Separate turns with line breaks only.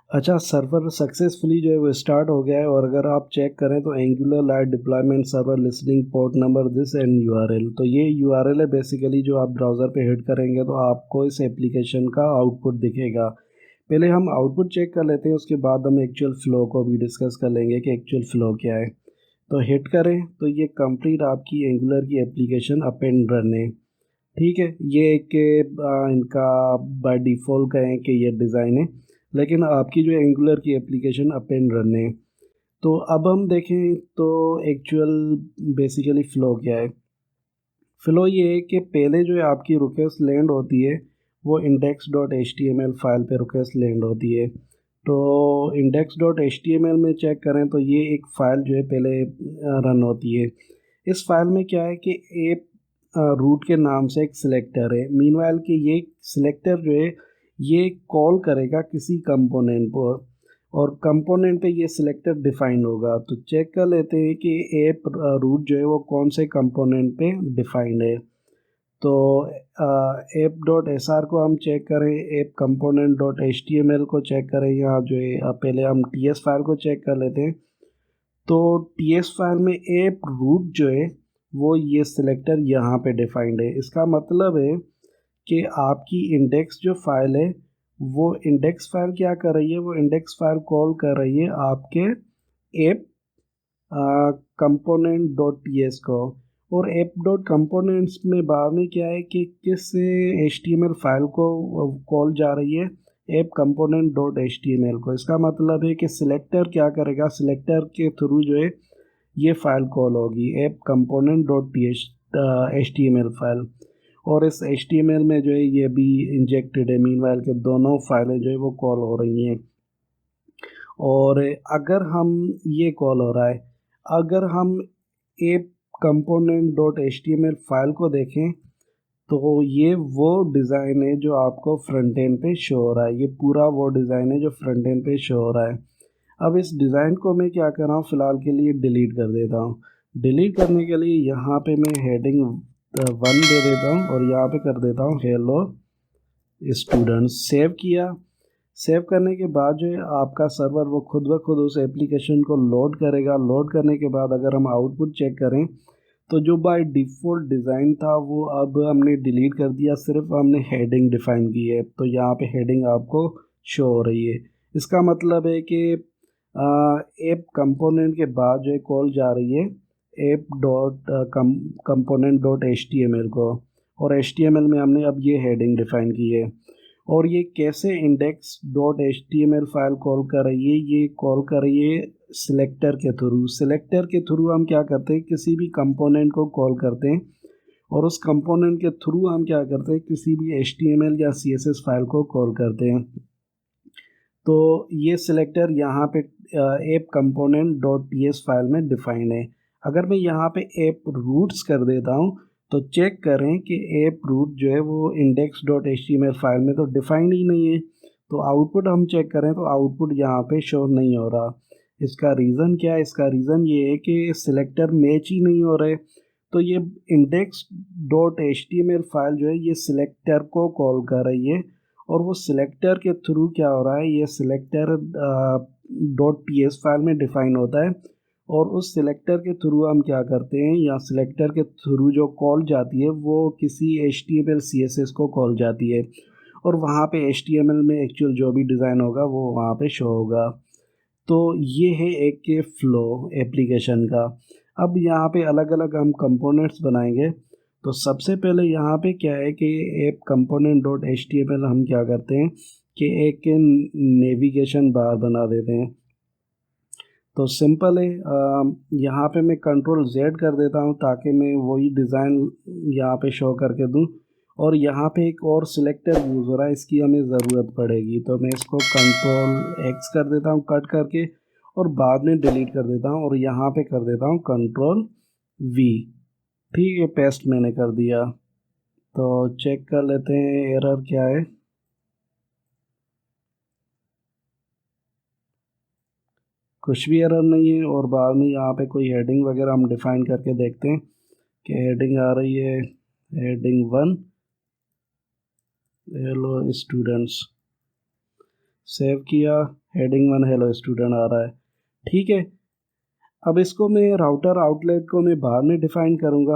अच्छा, server successfully जो है वो स्टार्ट हो गया है। और अगर आप चेक करें तो angular light deployment server listening port number this and URL, तो ये यूआरएल है बेसिकली। जो आप ब्राउज़र पे हिट करेंगे तो आपको इस एप्लीकेशन का आउटपुट दिखेगा। पहले हम आउटपुट चेक कर लेते हैं, उसके बाद हम एक्चुअल फ़्लो को भी डिस्कस कर लेंगे कि एक्चुअल फ़्लो क्या है। तो हिट करें तो ये कंप्लीट आपकी एंगुलर की एप्लीकेशन अप एंड रन है। ठीक है, ये एक इनका बाय डिफ़ॉल्ट कहें कि ये डिज़ाइन है, लेकिन आपकी जो एंगुलर की एप्लीकेशन अप एंड रन है। तो अब हम देखें तो एक्चुअल बेसिकली फ़्लो क्या है। फ़्लो ये है कि पहले जो है आपकी रिक्वेस्ट लैंड होती है वो index dot H T M L file पे रिक्वेस्ट लैंड होती है। तो index dot H T M L में चेक करें तो ये एक फ़ाइल जो है पहले रन होती है। इस फाइल में क्या है कि एप रूट के नाम से एक सिलेक्टर है। मीनवाइल कि ये सिलेक्टर जो है ये कॉल करेगा किसी कंपोनेंट पर, और कंपोनेंट पे ये सिलेक्टर डिफाइन होगा। तो चेक कर लेते हैं कि एप रूट जो है वो कौन से कंपोनेंट पे डिफाइंड है। तो एप डॉट एस आर को हम चेक करें, app component dot H T M L को चेक करें। यहाँ जो है पहले हम टी एस फाइल को चेक कर लेते हैं। तो टी एस फाइल में एप रूट जो है वो ये सिलेक्टर यहाँ पे डिफाइंड है। इसका मतलब है कि आपकी इंडेक्स जो फाइल है वो इंडेक्स फाइल क्या कर रही है, वो इंडेक्स फाइल कॉल कर रही है आपके app component dot T S को। और एप डॉट कंपोनेंट्स में बाद में क्या है कि किस H T M L file को कॉल जा रही है, app component dot H T M L को। इसका मतलब है कि सिलेक्टर क्या करेगा, सिलेक्टर के थ्रू जो है ये फाइल कॉल होगी, app component dot T H T M L file. और इस एच टी एम एल में जो है ये भी इंजेक्टेड है। मीनवाइल के दोनों फाइलें जो है वो कॉल हो रही हैं। और अगर हम ये कॉल हो रहा है, अगर हम app component dot H T M L file को देखें तो ये वो डिज़ाइन है जो आपको फ्रंट एंड पे शो हो रहा है। ये पूरा वो डिज़ाइन है जो फ्रंट एंड पे शो हो रहा है। अब इस डिज़ाइन को मैं क्या कर रहा हूँ, फ़िलहाल के लिए डिलीट कर देता हूँ। डिलीट करने के लिए यहाँ पे मैं हेडिंग 1 दे देता हूँ और यहाँ पे कर देता हूँ हेलो स्टूडेंट्स। सेव किया। सेव करने के बाद जो है आपका सर्वर वो खुद ब खुद उस एप्लीकेशन को लोड करेगा। लोड करने के बाद अगर हम आउटपुट चेक करें तो जो बाय डिफ़ॉल्ट डिज़ाइन था वो अब हमने डिलीट कर दिया, सिर्फ हमने हेडिंग डिफ़ाइन की है। तो यहाँ पे हेडिंग आपको शो हो रही है। इसका मतलब है कि ऐप कंपोनेंट के बाद जो है कॉल जा रही है app dot component dot H T M L को। और एच टी एम एल में हमने अब ये हेडिंग डिफ़ाइन की है। और ये कैसे index dot H T M L file call कर रही है, ये कॉल कर रही है सिलेक्टर के थ्रू। सिलेक्टर के थ्रू हम क्या करते हैं, किसी भी कंपोनेंट को कॉल करते हैं और उस कंपोनेंट के थ्रू हम क्या करते हैं, किसी भी एच टी एम एल या सी एस एस फाइल को कॉल करते हैं। तो ये सिलेक्टर यहाँ पे app component dot T S file में डिफाइंड है। अगर मैं यहाँ पे ऐप रूट्स कर देता हूँ तो चेक करें कि ऐप रूट जो है वो index dot H T M L file में तो डिफाइंड ही नहीं है। तो आउटपुट हम चेक करें तो आउटपुट यहाँ पे शो नहीं हो रहा। इसका रीज़न क्या है, इसका रीज़न ये है कि सिलेक्टर मैच ही नहीं हो रहे। तो ये index dot H T M L file जो है ये सिलेक्टर को कॉल कर रही है। और वो सिलेक्टर के थ्रू क्या हो रहा है, ये selector dot T S file में डिफाइन होता है। और उस सिलेक्टर के थ्रू हम क्या करते हैं, या सिलेक्टर के थ्रू जो कॉल जाती है वो किसी H T M L C S S को कॉल जाती है। और वहाँ पे एच टी एम एल में एक्चुअल जो भी डिज़ाइन होगा वो वहाँ पे शो होगा। तो ये है एक के फ़्लो एप्लीकेशन का। अब यहाँ पे अलग अलग हम कंपोनेंट्स बनाएंगे। तो सबसे पहले यहाँ पे क्या है कि app component dot H T M L हम क्या करते हैं कि एक नेविगेशन बार बना देते हैं। तो सिंपल है, यहाँ पे मैं कंट्रोल जेड कर देता हूँ ताकि मैं वही डिज़ाइन यहाँ पे शो करके दूँ। और यहाँ पे एक और सिलेक्टर यूज़ हो रहा है, इसकी हमें ज़रूरत पड़ेगी तो मैं इसको कंट्रोल एक्स कर देता हूँ कट करके और बाद में डिलीट कर देता हूँ और यहाँ पे कर देता हूँ कंट्रोल वी। ठीक है, पेस्ट मैंने कर दिया। तो चेक कर लेते हैं एरर क्या है। कुछ भी एरर नहीं है। और बाद में यहाँ पे कोई हेडिंग वगैरह हम डिफ़ाइन करके देखते हैं कि हेडिंग आ रही है हेडिंग 1 हेलो स्टूडेंट्स। सेव किया, हेडिंग 1 हेलो स्टूडेंट आ रहा है। ठीक है, अब इसको मैं राउटर आउटलेट को मैं बाद में डिफाइन करूँगा।